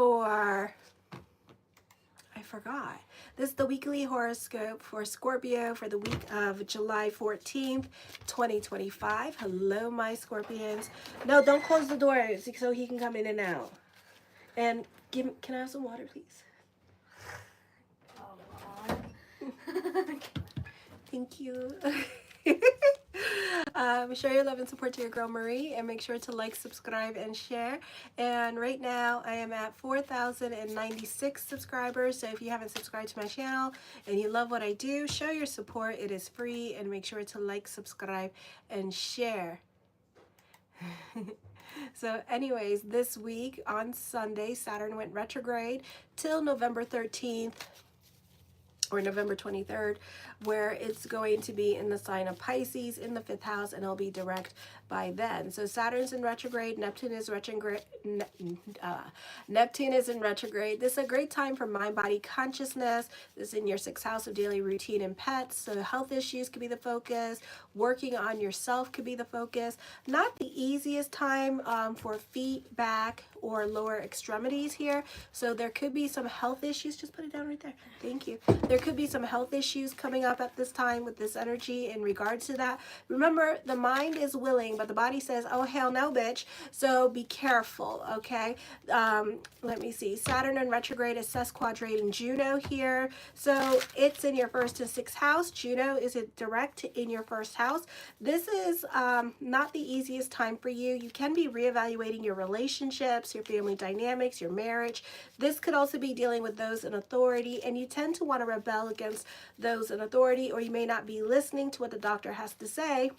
for, I forgot. This is the weekly horoscope for Scorpio for the week of July 14th, 2025. Hello, my Scorpions. No, don't close the door so he can come in and out. And can I have some water, please? Thank you. Show your love and support to your girl Marie, and make sure to like, subscribe, and share. And right now I am at 4,096 subscribers, so if you haven't subscribed to my channel and you love what I do, show your support. It is free, and make sure to like, subscribe, and share. So anyways, this week on Sunday, Saturn went retrograde till November 13th or November 23rd, where it's going to be in the sign of Pisces in the 5th house, and it'll be direct by then. So Saturn's in retrograde, Neptune is retrograde. Neptune is in retrograde. This is a great time for mind, body, consciousness. This is in your 6th house of daily routine and pets. So health issues could be the focus. Working on yourself could be the focus. Not the easiest time for feet, back, or lower extremities here. So there could be some health issues. Just put it down right there. Thank you. There could be some health issues coming up at this time with this energy in regards to that. Remember, the mind is willing, but the body says, oh, hell no, bitch. So be careful, okay? Let me see. Saturn in retrograde is sesquadrating Juno here. So it's in your 1st and 6th house. Juno is a direct in your 1st house. This is not the easiest time for you. You can be reevaluating your relationships, your family dynamics, your marriage. This could also be dealing with those in authority, and you tend to want to rebel against those in authority, or you may not be listening to what the doctor has to say,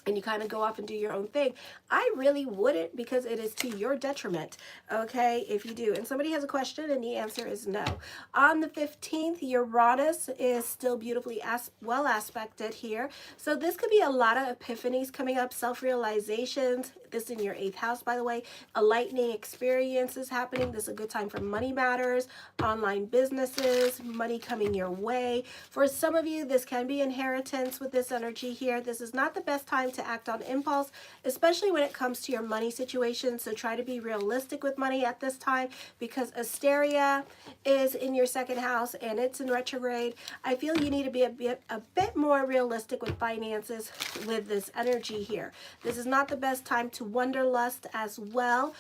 and you kind of go off and do your own thing. I really wouldn't, because it is to your detriment, okay, if you do. And somebody has a question, and the answer is no. On the 15th, Uranus is still beautifully well aspected here. So this could be a lot of epiphanies coming up, self-realizations. This in your 8th house, by the way. A lightning experience is happening. This is a good time for money matters, online businesses, money coming your way. For some of you, this can be inheritance with this energy here. This is not the best time to act on impulse, especially when it comes to your money situation. So try to be realistic with money at this time, because Asteria is in your 2nd house and it's in retrograde. I feel you need to be a bit more realistic with finances with this energy here. This is not the best time to wanderlust as well.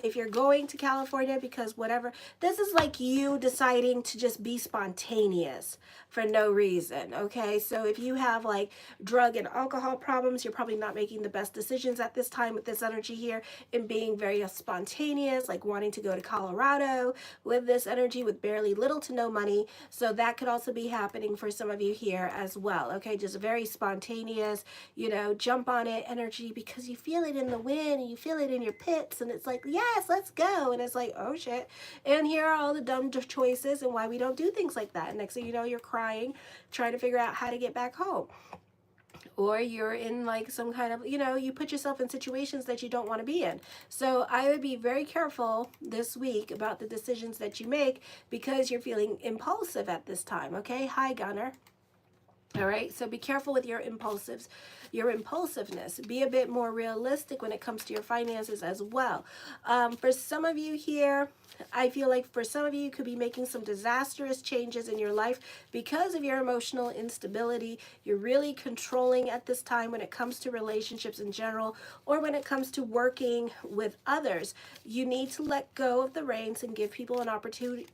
If you're going to California because whatever, this is like you deciding to just be spontaneous for no reason, okay? So if you have like drug and alcohol problems, you're probably not making the best decisions at this time with this energy here, and being very spontaneous, like wanting to go to Colorado with this energy with barely little to no money. So that could also be happening for some of you here as well, okay? Just very spontaneous, you know, jump on it energy, because you feel it in the wind and you feel it in your pits, and it's like, yes, let's go. And it's like, oh shit. And here are all the dumb choices and why we don't do things like that. And next thing you know, you're crying, trying to figure out how to get back home. Or you're in like some kind of, you know, you put yourself in situations that you don't want to be in. So I would be very careful this week about the decisions that you make, because you're feeling impulsive at this time, okay? Hi, Gunner. All right, so be careful with your impulsiveness. Be a bit more realistic when it comes to your finances as well. For some of you here, I feel like for some of you, you could be making some disastrous changes in your life because of your emotional instability. You're really controlling at this time when it comes to relationships in general, or when it comes to working with others. You need to let go of the reins and give people an opportunity.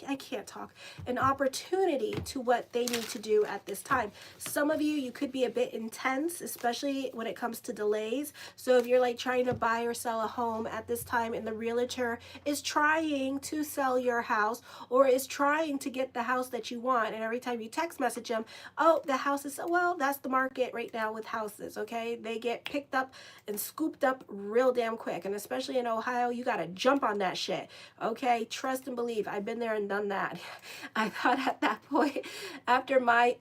I can't talk. An opportunity to what they need to do at this time. Some of you could be a bit intense, especially when it comes to delays. So if you're like trying to buy or sell a home at this time, and the realtor is trying to sell your house, or is trying to get the house that you want, and every time you text message them, oh, the house is, well, that's the market right now with houses, okay? They get picked up and scooped up real damn quick, and especially in Ohio, you gotta jump on that shit, okay? Trust and believe. I've been there and done that. I thought at that point, after my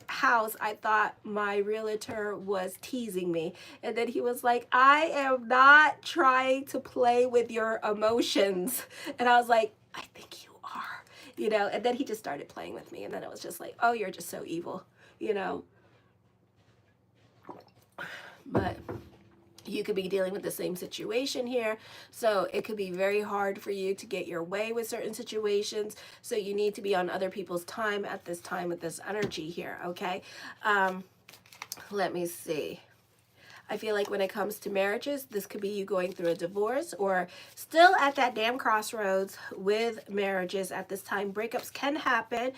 house, I thought my realtor was teasing me, and then he was like, I am not trying to play with your emotions. And I was like, I think you are, you know. And then he just started playing with me, and then it was just like, oh, you're just so evil, you know. But You could be dealing with the same situation here. So it could be very hard for you to get your way with certain situations. So you need to be on other people's time at this time with this energy here, okay? Let me see. I feel like when it comes to marriages, this could be you going through a divorce or still at that damn crossroads with marriages at this time. Breakups can happen.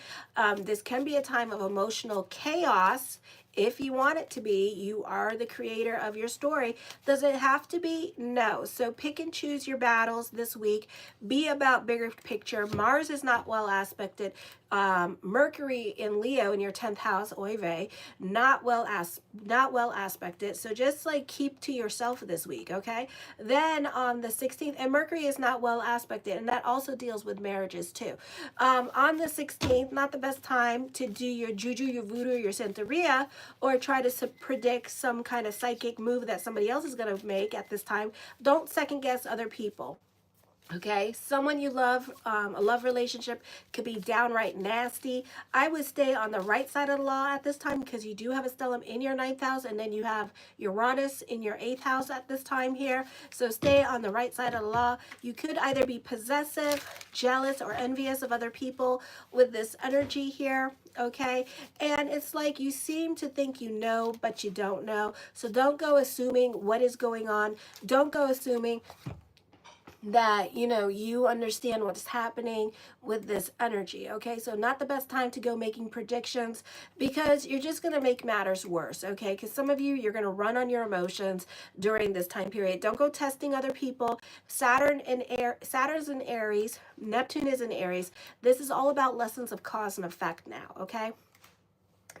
This can be a time of emotional chaos. If you want it to be, you are the creator of your story. Does it have to be? No. So pick and choose your battles this week. Be about bigger picture. Mars is not well aspected. Mercury in Leo in your 10th house, oy vey, not well aspected. So just like keep to yourself this week, okay? Then on the 16th, and Mercury is not well aspected, and that also deals with marriages too. On the 16th, not the best time to do your juju, your voodoo, your santeria, or try to predict some kind of psychic move that somebody else is going to make at this time. Don't second guess other people. Okay, someone you love, a love relationship could be downright nasty. I would stay on the right side of the law at this time because you do have a stellium in your 9th house and then you have Uranus in your 8th house at this time here. So stay on the right side of the law. You could either be possessive, jealous, or envious of other people with this energy here. Okay, and it's like you seem to think you know, but you don't know. So don't go assuming what is going on. Don't go assuming that you understand what's happening with this energy. Okay, so not the best time to go making predictions because you're just going to make matters worse. Okay, because some of you're going to run on your emotions during this time period. Don't go testing other people. Saturn's in Aries, Neptune is in Aries. This is all about lessons of cause and effect now. Okay,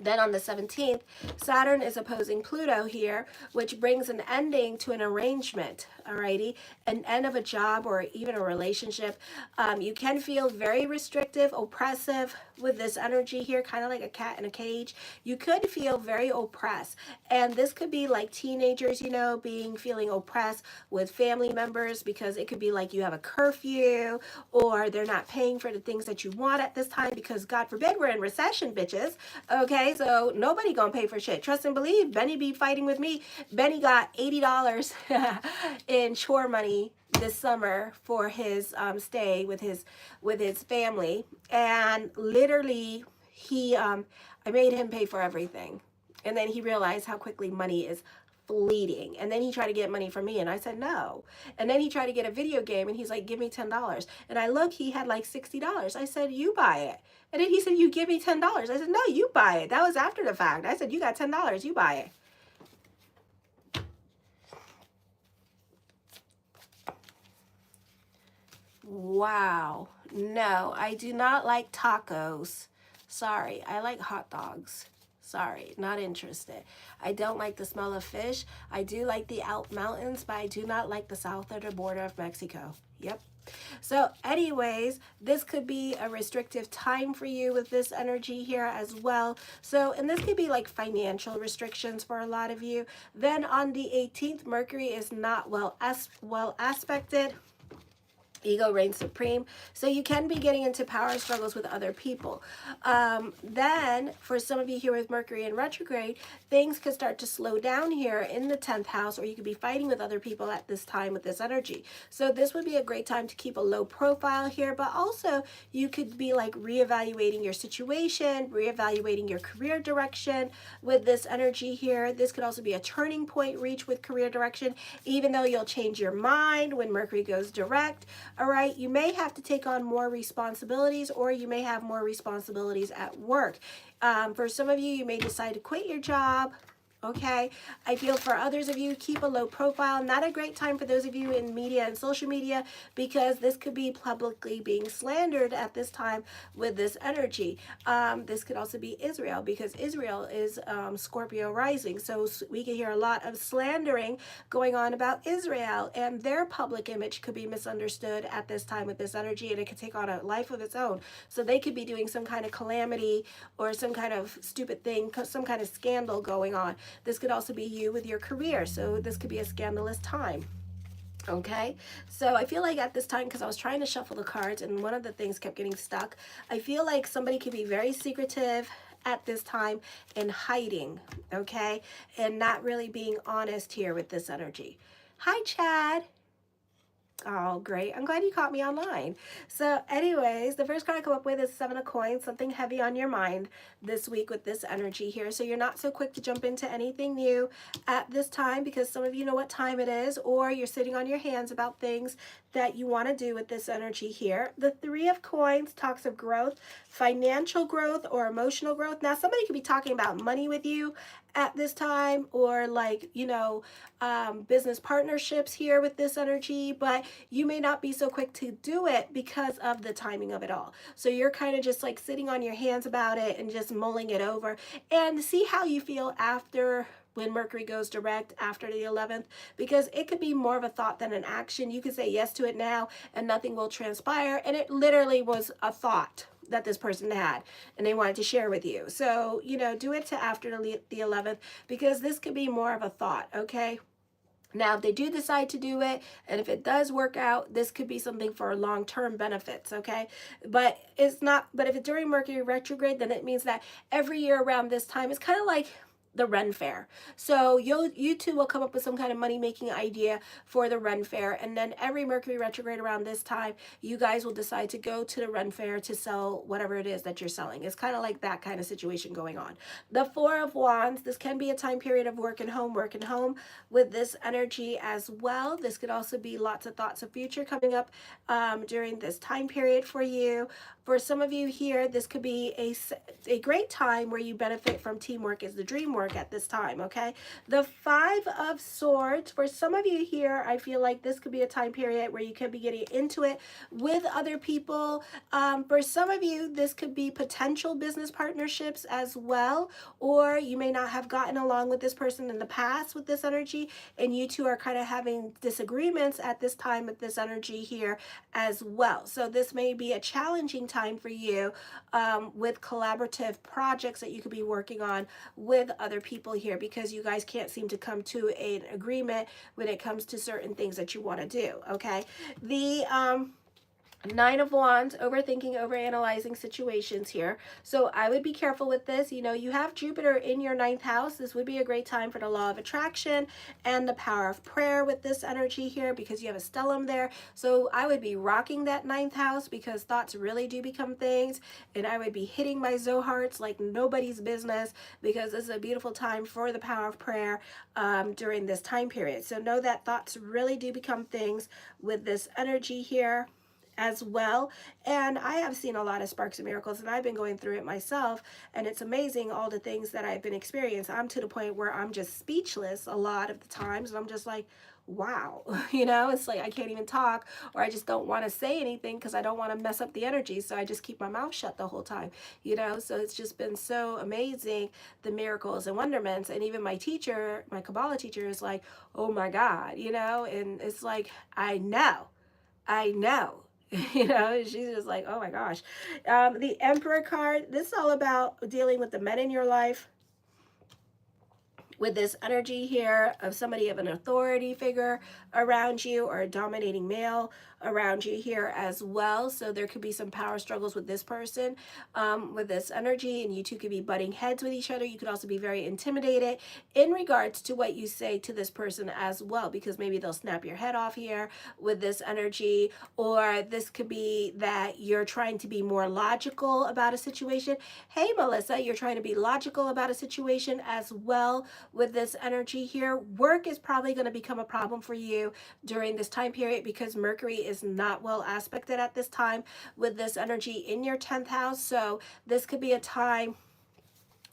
then on the 17th, Saturn is opposing Pluto here, which brings an ending to an arrangement, alrighty? An end of a job or even a relationship. You can feel very restrictive, oppressive with this energy here, kind of like a cat in a cage. You could feel very oppressed. And this could be like teenagers, feeling oppressed with family members because it could be like you have a curfew or they're not paying for the things that you want at this time because God forbid we're in recession, bitches. Okay, so nobody gonna pay for shit. Trust and believe. Benny be fighting with me. Benny got $80 in chore money this summer for his stay with his family, and literally I made him pay for everything, and then he realized how quickly money is fleeting, and then he tried to get money from me and I said no, and then he tried to get a video game and he's like, give me $10, and I look, he had like $60. I said, you buy it. And then he said, you give me $10. I said, no, you buy it. That was after the fact. I said, you got $10, you buy it. Wow. No, I do not like tacos. Sorry, I like hot dogs. Sorry, not interested. I don't like the smell of fish. I do like the Alp Mountains, but I do not like the southern border of Mexico. Yep. So anyways, this could be a restrictive time for you with this energy here as well. So, and this could be like financial restrictions for a lot of you. Then on the 18th, Mercury is not well aspected. Ego reigns supreme. So you can be getting into power struggles with other people. Then for some of you here with Mercury in retrograde, things could start to slow down here in the 10th house, or you could be fighting with other people at this time with this energy. So this would be a great time to keep a low profile here, but also you could be like reevaluating your situation, reevaluating your career direction with this energy here. This could also be a turning point reach with career direction, even though you'll change your mind when Mercury goes direct. All right, you may have to take on more responsibilities, or you may have more responsibilities at work. For some of you, you may decide to quit your job. Okay, I feel for others of you, keep a low profile. Not a great time for those of you in media and social media, because this could be publicly being slandered at this time with this energy. This could also be Israel, because Israel is Scorpio rising. So we can hear a lot of slandering going on about Israel, and their public image could be misunderstood at this time with this energy, and it could take on a life of its own. So they could be doing some kind of calamity or some kind of stupid thing, some kind of scandal going on. This could also be you with your career. So this could be a scandalous time. Okay, so I feel like at this time, because I was trying to shuffle the cards and one of the things kept getting stuck, I feel like somebody could be very secretive at this time and hiding, okay? And not really being honest here with this energy. Hi, Chad. Oh, great. I'm glad you caught me online. So anyways, the first card I come up with is Seven of Coins, something heavy on your mind this week with this energy here. So you're not so quick to jump into anything new at this time because some of you know what time it is, or you're sitting on your hands about things that you want to do with this energy here. The Three of Coins talks of growth, financial growth or emotional growth. Now, somebody could be talking about money with you at this time, or like, you know, business partnerships here with this energy, but you may not be so quick to do it because of the timing of it all. So you're kind of just like sitting on your hands about it and just mulling it over, and see how you feel after when Mercury goes direct after the 11th, because it could be more of a thought than an action. You could say yes to it now and nothing will transpire, and it literally was a thought that this person had and they wanted to share with you. So, you know, do it to after the 11th, because this could be more of a thought, okay? Now, if they do decide to do it, and if it does work out, this could be something for long-term benefits, okay? But it's not, but if it's during Mercury retrograde, then it means that every year around this time, it's kind of like the Ren Fair. So you two will come up with some kind of money-making idea for the Ren Fair, and then every Mercury retrograde around this time, you guys will decide to go to the Ren Fair to sell whatever it is that you're selling. It's kind of like that kind of situation going on. The Four of Wands, this can be a time period of work and home with this energy as well. This could also be lots of thoughts of future coming up during this time period for you. For some of you here, this could be a great time where you benefit from teamwork as the dream work at this time, okay? The Five of Swords, for some of you here, I feel like this could be a time period where you could be getting into it with other people. For some of you, this could be potential business partnerships as well, or you may not have gotten along with this person in the past with this energy, and you two are kind of having disagreements at this time with this energy here as well. So this may be a challenging time for you with collaborative projects that you could be working on with other people here, because you guys can't seem to come to an agreement when it comes to certain things that you want to do, okay? The Nine of Wands, overthinking, overanalyzing situations here. So I would be careful with this. You know, you have Jupiter in your 9th house. This would be a great time for the law of attraction and the power of prayer with this energy here, because you have a stellium there. So I would be rocking that 9th house, because thoughts really do become things. And I would be hitting my Zoharts like nobody's business, because this is a beautiful time for the power of prayer during this time period. So know that thoughts really do become things with this energy here as well. And I have seen a lot of sparks and miracles, and I've been going through it myself, and it's amazing all the things that I've been experiencing. I'm to the point where I'm just speechless a lot of the times, and I'm just like, wow, you know, it's like I can't even talk, or I just don't want to say anything because I don't want to mess up the energy, so I just keep my mouth shut the whole time, you know. So it's just been so amazing, the miracles and wonderments. And even my teacher, my Kabbalah teacher, is like, oh my God, you know. And it's like, I know you know, she's just like, oh my gosh. The Emperor card, this is all about dealing with the men in your life, with this energy here of somebody of an authority figure around you, or a dominating male around you here as well. So there could be some power struggles with this person with this energy, and you two could be butting heads with each other. You could also be very intimidated in regards to what you say to this person as well, because maybe they'll snap your head off here with this energy, or this could be that you're trying to be more logical about a situation. Hey, Melissa, you're trying to be logical about a situation as well with this energy here. Work is probably going to become a problem for you during this time period, because Mercury is not well aspected at this time with this energy in your 10th house. So this could be a time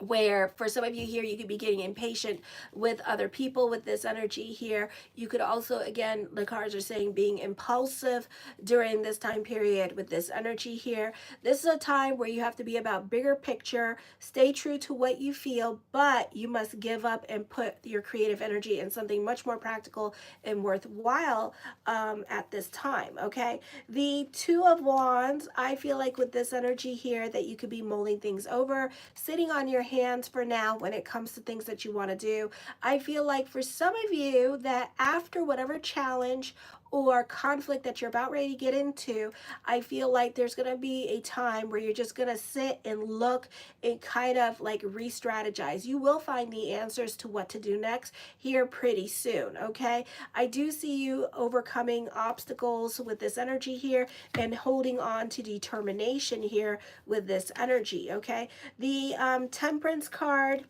where for some of you here, you could be getting impatient with other people with this energy here. You could also, again, the cards are saying being impulsive during this time period with this energy here. This is a time where you have to be about bigger picture, stay true to what you feel, but you must give up and put your creative energy in something much more practical and worthwhile at this time, okay? The Two of Wands, I feel like with this energy here that you could be mulling things over, sitting on your hands for now when it comes to things that you want to do. I feel like for some of you that after whatever challenge or conflict that you're about ready to get into, I feel like there's going to be a time where you're just going to sit and look and kind of like re-strategize. You will find the answers to what to do next here pretty soon, okay? I do see you overcoming obstacles with this energy here and holding on to determination here with this energy, okay? The Temperance card,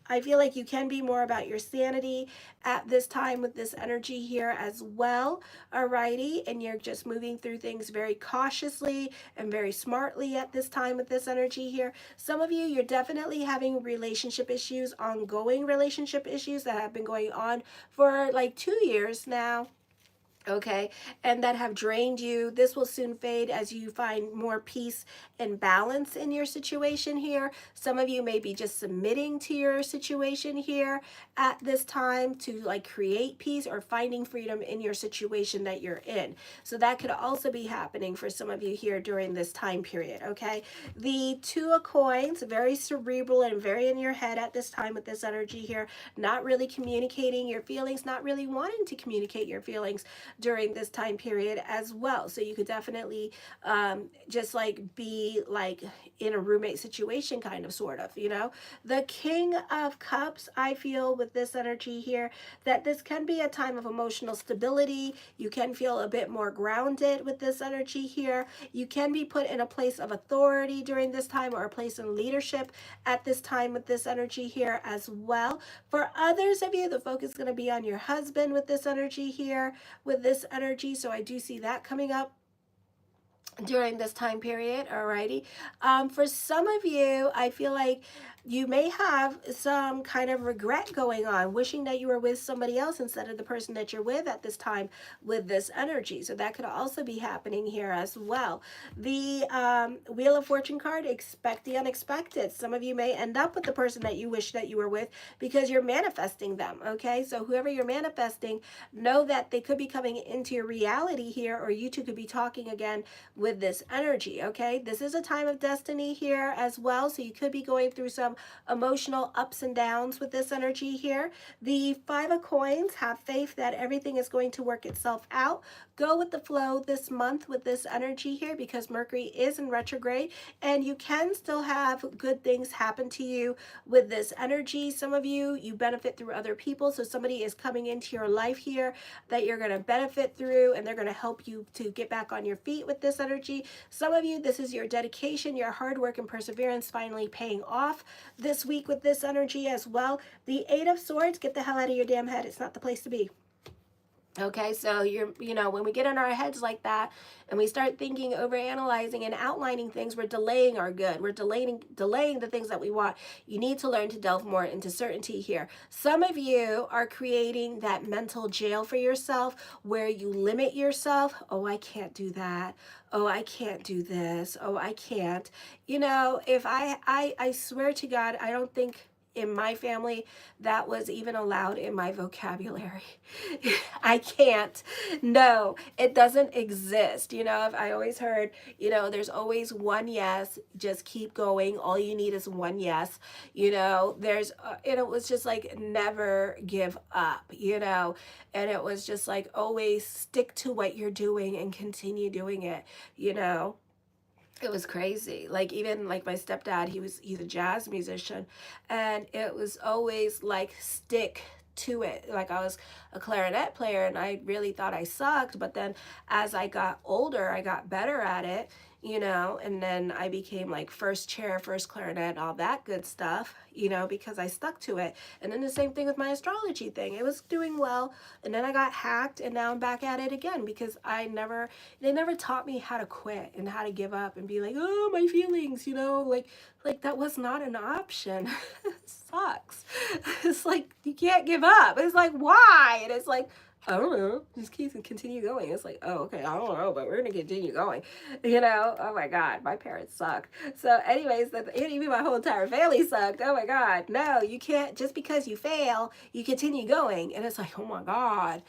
I feel like you can be more about your sanity at this time with this energy here as well, alrighty? And you're just moving through things very cautiously and very smartly at this time with this energy here. Some of you, you're definitely having relationship issues, ongoing relationship issues that have been going on for like 2 years now, okay, and that have drained you. This will soon fade as you find more peace and balance in your situation here. Some of you may be just submitting to your situation here at this time to like create peace or finding freedom in your situation that you're in. So that could also be happening for some of you here during this time period, okay? The Two of Coins, very cerebral and very in your head at this time with this energy here, not really communicating your feelings, not really wanting to communicate your feelings during this time period as well. So you could definitely just like be like in a roommate situation kind of sort of, you know. The King of Cups, I feel with this energy here that this can be a time of emotional stability. You can feel a bit more grounded with this energy here. You can be put in a place of authority during this time or a place in leadership at this time with this energy here as well. For others of you, the focus is going to be on your husband with this energy here, with this energy. So I do see that coming up during this time period, alrighty. For some of you, I feel like you may have some kind of regret going on, wishing that you were with somebody else instead of the person that you're with at this time with this energy. So that could also be happening here as well. The Wheel of Fortune card, expect the unexpected. Some of you may end up with the person that you wish that you were with because you're manifesting them, okay? So whoever you're manifesting, know that they could be coming into your reality here, or you two could be talking again with this energy, okay? This is a time of destiny here as well, so you could be going through some emotional ups and downs with this energy here. The Five of Coins, have faith that everything is going to work itself out. Go with the flow this month with this energy here because Mercury is in retrograde and you can still have good things happen to you with this energy. Some of you, you benefit through other people, so somebody is coming into your life here that you're going to benefit through and they're going to help you to get back on your feet with this energy. Some of you, this is your dedication, your hard work and perseverance finally paying off this week with this energy as well. The Eight of Swords, get the hell out of your damn head. It's not the place to be. Okay, so you know, when we get in our heads like that and we start thinking, overanalyzing and outlining things, we're delaying our good. We're delaying the things that we want. You need to learn to delve more into certainty here. Some of you are creating that mental jail for yourself where you limit yourself. Oh, I can't do that. Oh, I can't do this. Oh, I can't. You know, if I swear to God, I don't think in my family that was even allowed in my vocabulary. I can't. No, it doesn't exist. You know, I always heard, you know, there's always one yes, just keep going. All you need is one yes. You know, and it was just like never give up, you know, and it was just like always stick to what you're doing and continue doing it, you know. It was crazy. Like even like my stepdad, he's a jazz musician, and it was always like stick to it. Like I was a clarinet player and I really thought I sucked, but then as I got older, I got better at it, you know, and then I became like first chair, first clarinet, all that good stuff, you know, because I stuck to it. And then the same thing with my astrology thing. It was doing well, and then I got hacked, and now I'm back at it again because they never taught me how to quit and how to give up and be like, oh, my feelings, you know, like that was not an option. It sucks. It's like you can't give up. It's like, why? And it's like, I don't know, just continue going. It's like, oh, okay, I don't know, but we're gonna continue going, you know. Oh my God, my parents sucked. So anyways, even my whole entire family sucked. Oh my God, no, you can't, just because you fail, you continue going. And it's like, oh my God.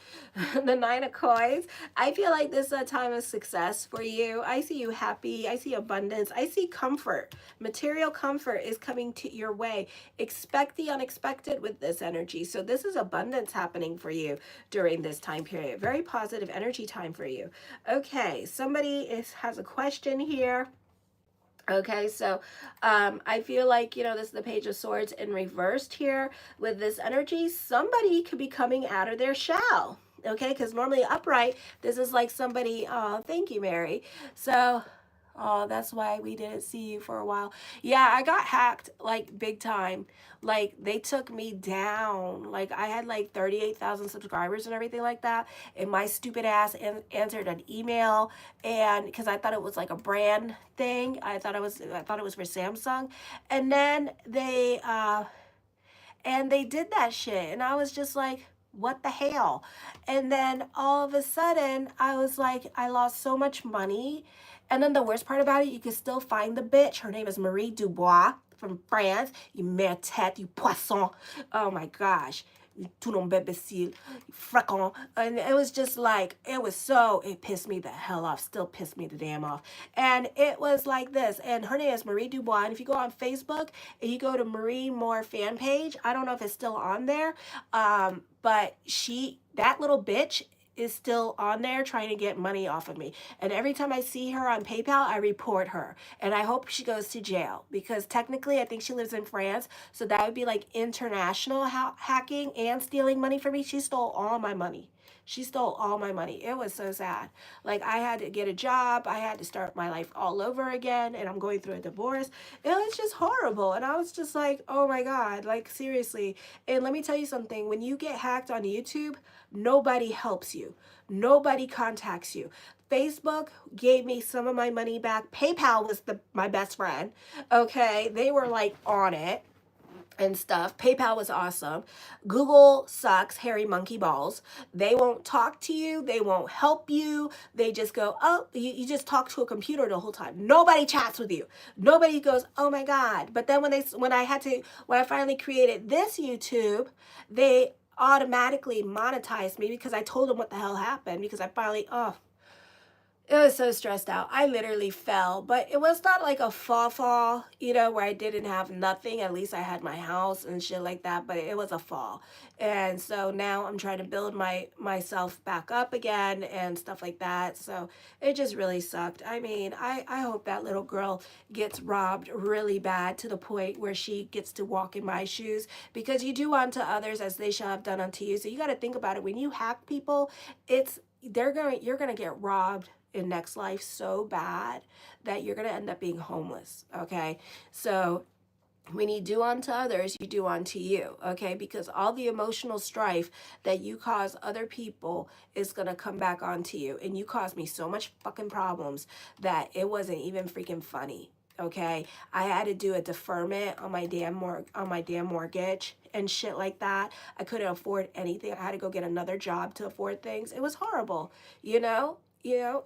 The Nine of Coins, I feel like this is a time of success for you. I see you happy, I see abundance, I see comfort. Material comfort is coming to your way. Expect the unexpected with this energy. So this is abundance happening for you during this time period. Very positive energy time for you. Okay, somebody has a question here. Okay, so I feel like, this is the Page of Swords in reversed here with this energy. Somebody could be coming out of their shell. Okay, because normally upright, this is like somebody, oh, thank you, Mary. So, oh, that's why we didn't see you for a while. Yeah, I got hacked like big time. Like they took me down. Like I had like 38,000 subscribers and everything like that. And my stupid ass answered an email, and because I thought it was like a brand thing. I thought it was for Samsung. And then they did that shit, and I was just like, what the hell? And then all of a sudden I was like, I lost so much money. And then the worst part about it, you can still find the bitch. Her name is Marie Dubois from France. You mère tête, you poisson. Oh my gosh. Tout nom imbécile, fracon. And it was just like, it pissed me the hell off. Still pissed me the damn off. And it was like this. And her name is Marie Dubois. And if you go on Facebook and you go to Marie Moore fan page, I don't know if it's still on there. But that little bitch is still on there trying to get money off of me. And every time I see her on PayPal, I report her. And I hope she goes to jail, because technically I think she lives in France. So that would be like international hacking and stealing money from me. She stole all my money. She stole all my money. It was so sad. Like I had to get a job. I had to start my life all over again. And I'm going through a divorce. It was just horrible. And I was just like, oh my God, like seriously. And let me tell you something. When you get hacked on YouTube, nobody helps you. Nobody contacts you. Facebook gave me some of my money back. PayPal was my best friend. Okay. They were like on it and stuff. PayPal was awesome. Google sucks, hairy monkey balls. They won't talk to you. They won't help you. They just go, oh, you just talk to a computer the whole time. Nobody chats with you. Nobody goes, oh my God. But then when I finally created this YouTube, they automatically monetized me because I told them what the hell happened, because I finally, it was so stressed out. I literally fell, but it was not like a fall, where I didn't have nothing. At least I had my house and shit like that, but it was a fall. And so now I'm trying to build myself back up again and stuff like that. So it just really sucked. I mean, I hope that little girl gets robbed really bad to the point where she gets to walk in my shoes, because you do unto others as they shall have done unto you. So you got to think about it. When you hack people, you're going to get robbed in next life so bad that you're going to end up being homeless. Okay. So when you do unto others, you do unto you. Okay. Because all the emotional strife that you cause other people is going to come back onto you. And you caused me so much fucking problems that it wasn't even freaking funny. Okay. I had to do a deferment on my damn mortgage and shit like that. I couldn't afford anything. I had to go get another job to afford things. It was horrible,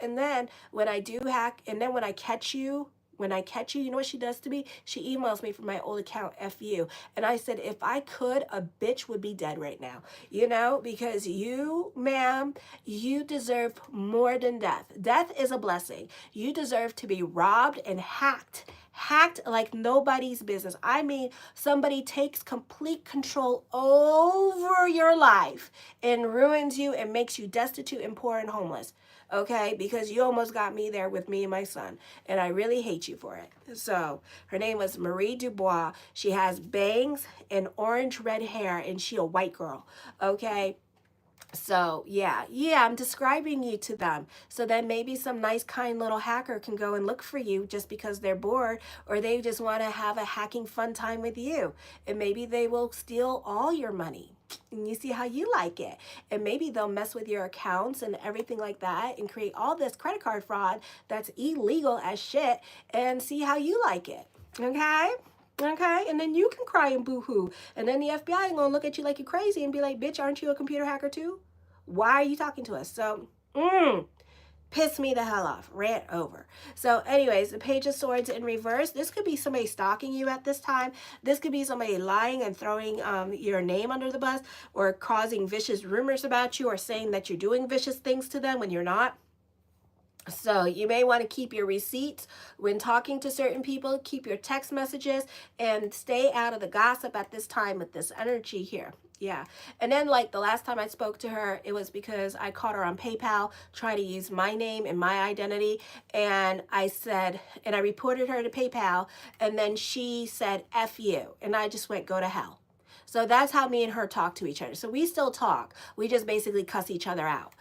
and then when I do hack, and then when I catch you, you know what she does to me? She emails me from my old account, F you. And I said, if I could, a bitch would be dead right now, because you, ma'am, you deserve more than death. Death is a blessing. You deserve to be robbed and hacked like nobody's business. I mean, somebody takes complete control over your life and ruins you and makes you destitute and poor and homeless. Okay, because you almost got me there with me and my son, and I really hate you for it. So her name was Marie Dubois. She has bangs and orange red hair, and she a white girl. Okay. So yeah, I'm describing you to them. So then maybe some nice, kind little hacker can go and look for you just because they're bored, or they just want to have a hacking fun time with you. And maybe they will steal all your money. And you see how you like it. And maybe they'll mess with your accounts and everything like that and create all this credit card fraud that's illegal as shit, and see how you like it. Okay? Okay, and then you can cry and boo-hoo. And then the FBI ain't gonna look at you like you're crazy and be like, bitch, aren't you a computer hacker too? Why are you talking to us? So, piss me the hell off. Rant over. So anyways, the Page of Swords in reverse. This could be somebody stalking you at this time. This could be somebody lying and throwing your name under the bus, or causing vicious rumors about you, or saying that you're doing vicious things to them when you're not. So you may want to keep your receipts when talking to certain people, keep your text messages, and stay out of the gossip at this time with this energy here. Yeah. And then like the last time I spoke to her, it was because I caught her on PayPal trying to use my name and my identity. And I said, and I reported her to PayPal. And then she said, F you. And I just went, go to hell. So that's how me and her talk to each other. So we still talk. We just basically cuss each other out.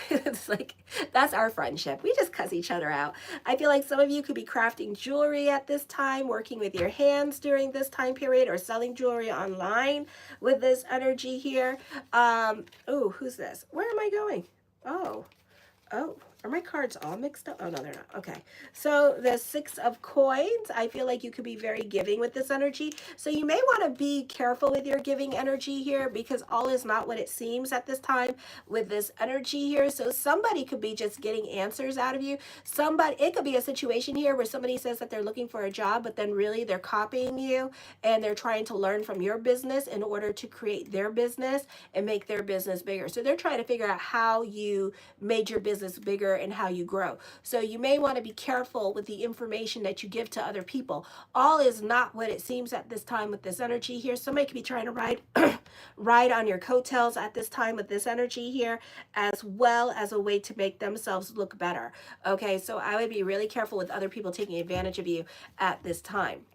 It's like, that's our friendship. We just cuss each other out. I feel like some of you could be crafting jewelry at this time, working with your hands during this time period, or selling jewelry online with this energy here. Oh, who's this? Where am I going? Oh, are my cards all mixed up? Oh, no, they're not. Okay. So the 6 of coins, I feel like you could be very giving with this energy. So you may want to be careful with your giving energy here, because all is not what it seems at this time with this energy here. So somebody could be just getting answers out of you. It could be a situation here where somebody says that they're looking for a job, but then really they're copying you and they're trying to learn from your business in order to create their business and make their business bigger. So they're trying to figure out how you made your business bigger and how you grow. So you may want to be careful with the information that you give to other people. All is not what it seems at this time with this energy here. Somebody could be trying to ride on your coattails at this time with this energy here, as well as a way to make themselves look better. Okay, so I would be really careful with other people taking advantage of you at this time.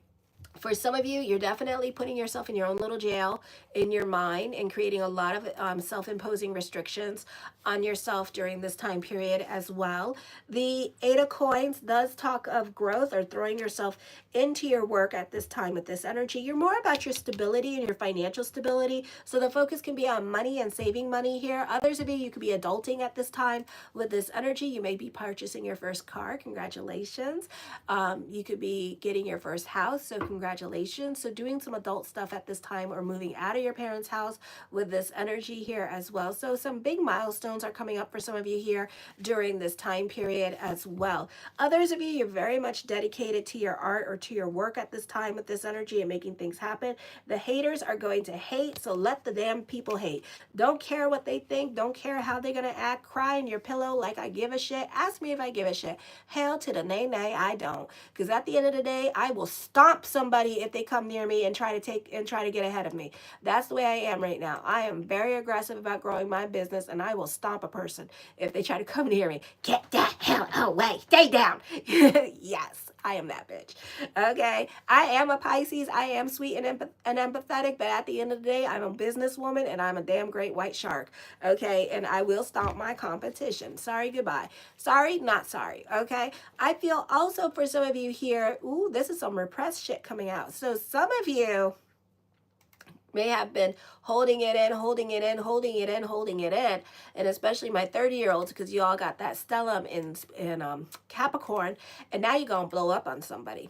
For some of you, you're definitely putting yourself in your own little jail in your mind and creating a lot of self-imposing restrictions on yourself during this time period as well. The 8 of coins does talk of growth or throwing yourself into your work at this time with this energy. You're more about your stability and your financial stability. So the focus can be on money and saving money here. Others of you, you could be adulting at this time with this energy. You may be purchasing your first car. Congratulations. You could be getting your first house. So congratulations. So doing some adult stuff at this time, or moving out of your parents' house with this energy here as well. So some big milestones are coming up for some of you here during this time period as well. Others of you, you're very much dedicated to your art or to your work at this time with this energy and making things happen. The haters are going to hate, so let the damn people hate. Don't care what they think. Don't care how they're going to act. Cry in your pillow like I give a shit. Ask me if I give a shit. Hell to the nay, I don't. Because at the end of the day, I will stomp somebody if they come near me and try to get ahead of me. That's the way I am right now. I am very aggressive about growing my business, and I will stomp a person if they try to come near me. Get that hell away. Stay down. Yes, I am that bitch. Okay. I am a Pisces. I am sweet and empathetic, but at the end of the day, I'm a businesswoman and I'm a damn great white shark. Okay. And I will stomp my competition. Sorry, goodbye. Sorry, not sorry. Okay. I feel also for some of you here, ooh, this is some repressed shit coming out. So some of you may have been holding it in, and especially my 30-year-olds, because you all got that stellium in Capricorn, and now you're gonna blow up on somebody.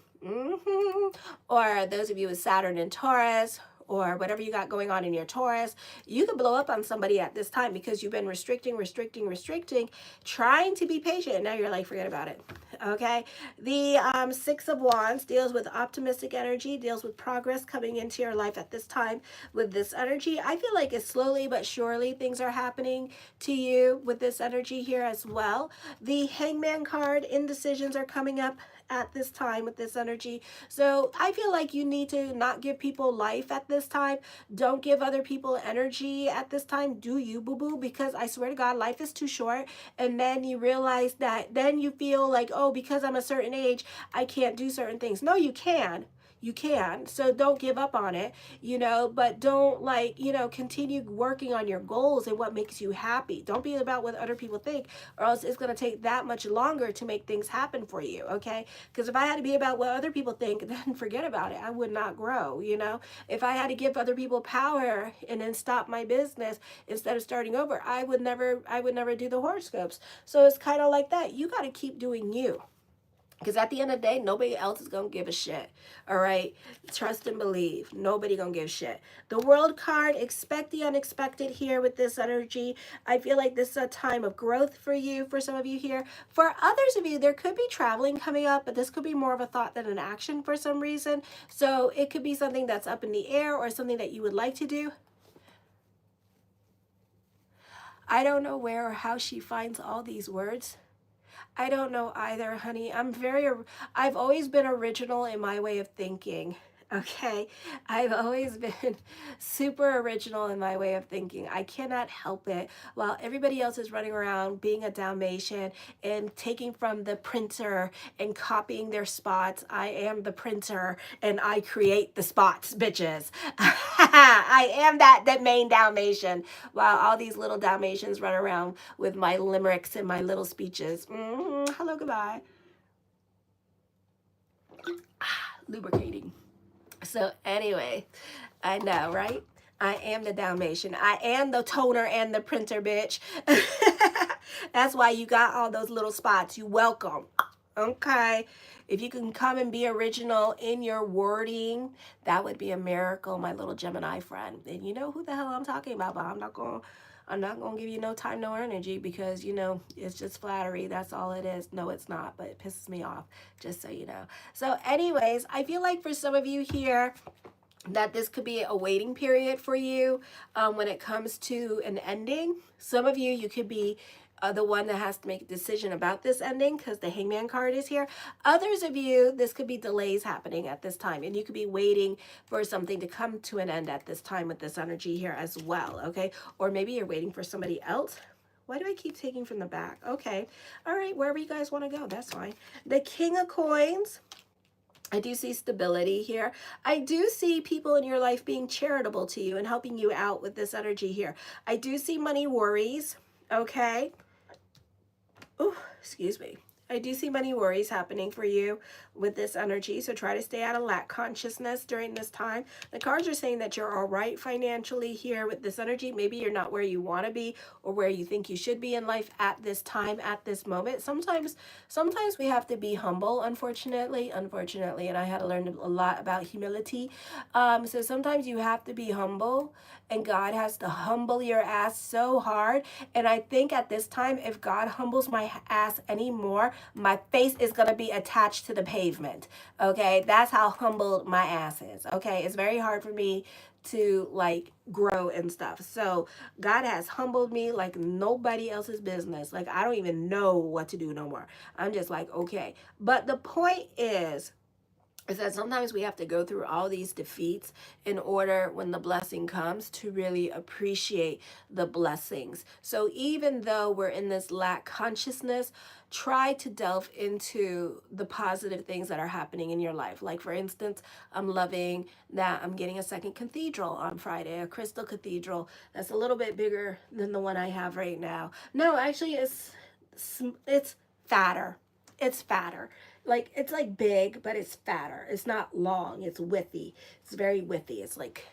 Or those of you with Saturn and Taurus, or whatever you got going on in your Taurus, you could blow up on somebody at this time because you've been restricting, trying to be patient, and now you're like, forget about it. Okay. The 6 of Wands deals with optimistic energy, deals with progress coming into your life at this time with this energy. I feel like it's slowly but surely things are happening to you with this energy here as well. The Hangman card, indecisions are coming up at this time with this energy. So I feel like you need to not give people life at this time. Don't give other people energy at this time. Do you, boo-boo? Because I swear to God, life is too short. And then you realize that, then you feel like, oh, because I'm a certain age, I can't do certain things. No, you can. You can. So don't give up on it, but don't continue working on your goals and what makes you happy. Don't be about what other people think, or else it's going to take that much longer to make things happen for you. Okay. Because if I had to be about what other people think, then forget about it. I would not grow. If I had to give other people power and then stop my business instead of starting over, I would never do the horoscopes. So it's kind of like that. You got to keep doing you. Because at the end of the day, nobody else is going to give a shit. All right? Trust and believe. Nobody going to give a shit. The World card, expect the unexpected here with this energy. I feel like this is a time of growth for you, for some of you here. For others of you, there could be traveling coming up, but this could be more of a thought than an action for some reason. So it could be something that's up in the air or something that you would like to do. I don't know where or how she finds all these words. I don't know either, honey. I've always been original in my way of thinking. Okay, I've always been super original in my way of thinking. I cannot help it. While everybody else is running around being a Dalmatian and taking from the printer and copying their spots, I am the printer and I create the spots, bitches. I am that main Dalmatian, while all these little Dalmatians run around with my limericks and my little speeches. Hello, goodbye. Lubricating. So anyway, I know, right? I am the Dalmatian. I am the toner and the printer, bitch. That's why you got all those little spots. You welcome. Okay. If you can come and be original in your wording, that would be a miracle, my little Gemini friend. And you know who the hell I'm talking about, but I'm not gonna give you no time, no energy, because it's just flattery. That's all it is. No, it's not, but it pisses me off, just so you know. So anyways, I feel like for some of you here, that this could be a waiting period for you when it comes to an ending. Some of you, you could be the one that has to make a decision about this ending because the Hangman card is here. Others of you, this could be delays happening at this time, and you could be waiting for something to come to an end at this time with this energy here as well, okay? Or maybe you're waiting for somebody else. Why do I keep taking from the back? Okay. All right, wherever you guys want to go, that's fine. The King of Coins. I do see stability here. I do see people in your life being charitable to you and helping you out with this energy here. I do see money worries, okay? Oh, excuse me. I do see money worries happening for you with this energy, so try to stay out of lack consciousness during this time. The cards are saying that you're all right financially here with this energy. Maybe you're not where you want to be or where you think you should be in life at this time, at this moment. Sometimes we have to be humble, unfortunately, and I had to learn a lot about humility. So sometimes you have to be humble, and God has to humble your ass so hard. And I think at this time, if God humbles my ass anymore, my face is going to be attached to the pavement. Okay, that's how humbled my ass is. Okay, it's very hard for me to like grow and stuff. So God has humbled me like nobody else's business. Like I don't even know what to do no more. I'm just like, okay. But the point is that sometimes we have to go through all these defeats in order, when the blessing comes, to really appreciate the blessings. So even though we're in this lack consciousness, try to delve into the positive things that are happening in your life. Like for instance, I'm loving that I'm getting a second cathedral on Friday, a crystal cathedral that's a little bit bigger than the one I have right now. No, actually it's fatter. It's fatter. Like it's like big, but it's fatter. It's not long. It's widthy. It's very widthy. It's like,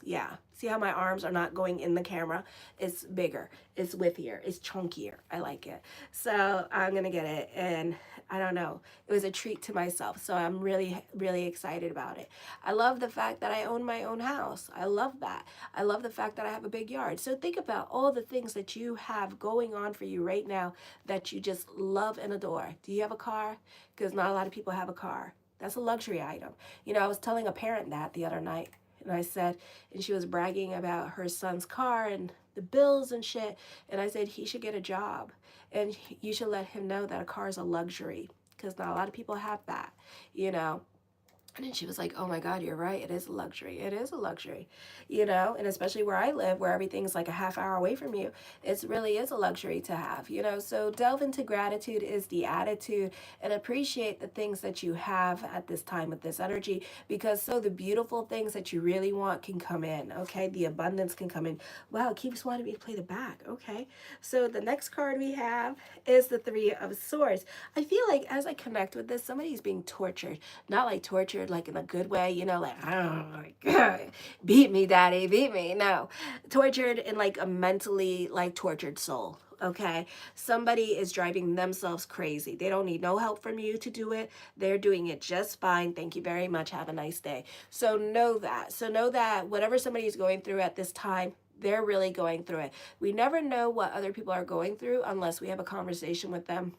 yeah. See how my arms are not going in the camera? It's bigger. It's widthier. It's chunkier. I like it. So I'm gonna get it, and I don't know. It was a treat to myself. So I'm really, really excited about it. I love the fact that I own my own house. I love that. I love the fact that I have a big yard. So think about all the things that you have going on for you right now that you just love and adore. Do you have a car? Because not a lot of people have a car. That's a luxury item. I was telling a parent that the other night, and I said, and she was bragging about her son's car and the bills and shit. And I said, he should get a job, and you should let him know that a car is a luxury, because not a lot of people have that. And then she was like, oh my God, you're right. It is a luxury. It is a luxury, and especially where I live, where everything's like a half hour away from you, it really is a luxury to have. So delve into gratitude is the attitude, and appreciate the things that you have at this time with this energy, because so the beautiful things that you really want can come in, okay? The abundance can come in. Wow, it keeps wanting me to play the back, okay? So the next card we have is the Three of Swords. I feel like as I connect with this, somebody's being tortured. Not like tortured like in a good way, like, oh my God, beat me, daddy, beat me. No, tortured in like a mentally like tortured soul. Okay, somebody is driving themselves crazy. They don't need no help from you to do it. They're doing it just fine. Thank you very much. Have a nice day. So know that whatever somebody is going through at this time, they're really going through it. We never know what other people are going through unless we have a conversation with them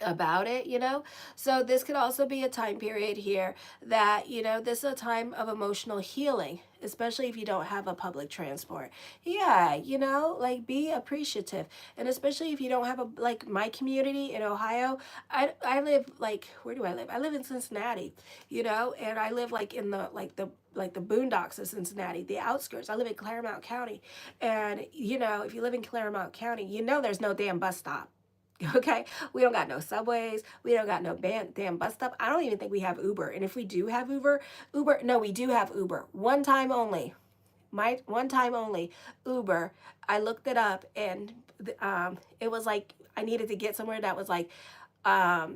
about it, you know. So this could also be a time period here that, you know, this is a time of emotional healing, especially if you don't have a public transport. Yeah, you know, like be appreciative. And especially if you don't have a, like my community in Ohio, I live like, where do I live? I live in Cincinnati, you know, and I live like in the like the boondocks of Cincinnati, the outskirts. I live in Claremont County. And you know, if you live in Claremont County, you know there's no damn bus stop. Okay, we don't got no subways. We don't got no damn bus stop. I don't even think we have Uber. And if we do have no, we do have Uber. One time only. One time only. Uber. I looked it up, and it was like I needed to get somewhere that was like, I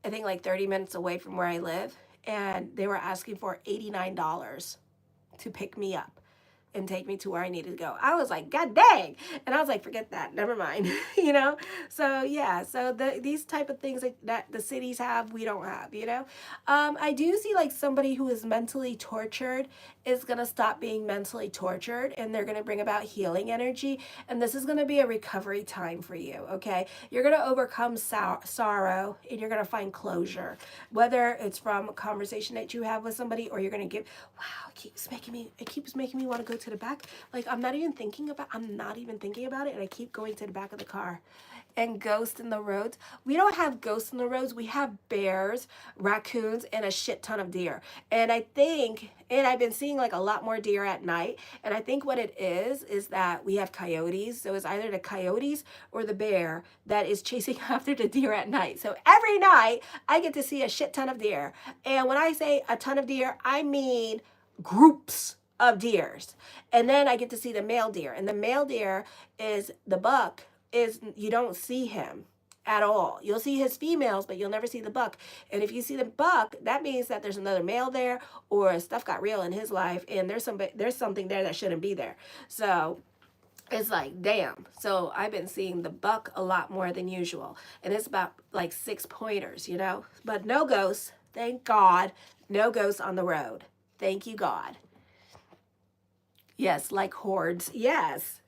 think like 30 minutes away from where I live, and they were asking for $89 to pick me up and take me to where I needed to go. I was like, God dang. And I was like, forget that. Never mind. You know? So yeah, so these type of things that the cities have, we don't have, you know? I do see like somebody who is mentally tortured is going to stop being mentally tortured, and they're going to bring about healing energy. And this is going to be a recovery time for you. Okay. You're going to overcome sorrow, and you're going to find closure, whether it's from a conversation that you have with somebody, or you're going to give, wow, it keeps making me want to go to the back. Like I'm not even thinking about it, and I keep going to the back of the car. And ghosts in the roads. We don't have ghosts in the roads. We have bears, raccoons, and a shit ton of deer. And I've been seeing like a lot more deer at night. And I think what it is that we have coyotes. So it's either the coyotes or the bear that is chasing after the deer at night. So every night I get to see a shit ton of deer. And when I say a ton of deer, I mean groups of deers. And then I get to see the male deer. And the male deer is the buck. Is you don't see him at all. You'll see his females, but you'll never see the buck. And if you see the buck, that means that there's another male there, or stuff got real in his life, and there's something there that shouldn't be there. So it's like, damn. So I've been seeing the buck a lot more than usual, and it's about like 6 pointers, you know. But no ghosts, thank God. No ghosts on the road. Thank you, God. Yes, like hordes. Yes.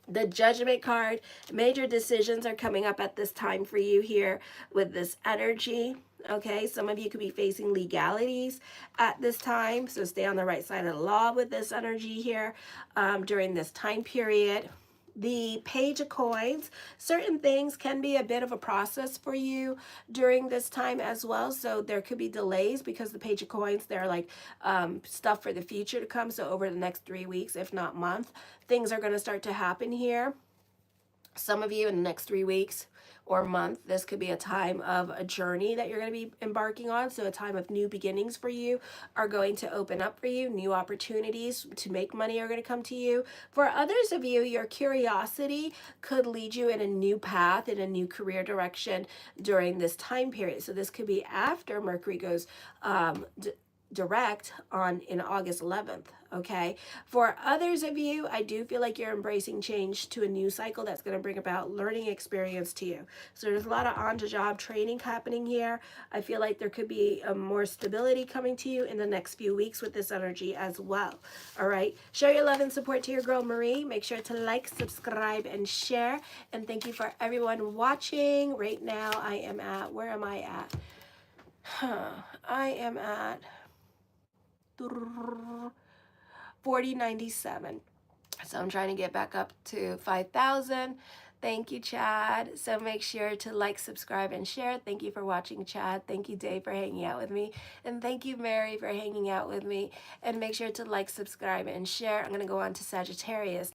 The Judgment card, major decisions are coming up at this time for you here with this energy. Okay, some of you could be facing legalities at this time, so stay on the right side of the law with this energy here during this time period. The Page of Coins, certain things can be a bit of a process for you during this time as well. So there could be delays because the Page of Coins, they're like stuff for the future to come. So over the next 3 weeks, if not month, things are going to start to happen here. Some of you in the next 3 weeks or month, this could be a time of a journey that you're going to be embarking on. So a time of new beginnings for you are going to open up for you. New opportunities to make money are going to come to you. For others of you, your curiosity could lead you in a new path, in a new career direction during this time period. So this could be after Mercury goes direct in August 11th. Okay, for others of you, I do feel like you're embracing change to a new cycle that's going to bring about learning experience to you. So there's a lot of on-the-job training happening here. I feel like there could be more stability coming to you in the next few weeks with this energy as well. All right, show your love and support to your girl Marie. Make sure to like, subscribe, and share. And thank you for everyone watching. Right now I am at, where am I at? I am at 4097. So I'm trying to get back up to 5,000. Thank you, Chad. So make sure to like, subscribe, and share. Thank you for watching, Chad. Thank you, Dave, for hanging out with me. And thank you, Mary, for hanging out with me. And make sure to like, subscribe, and share. I'm going to go on to Sagittarius.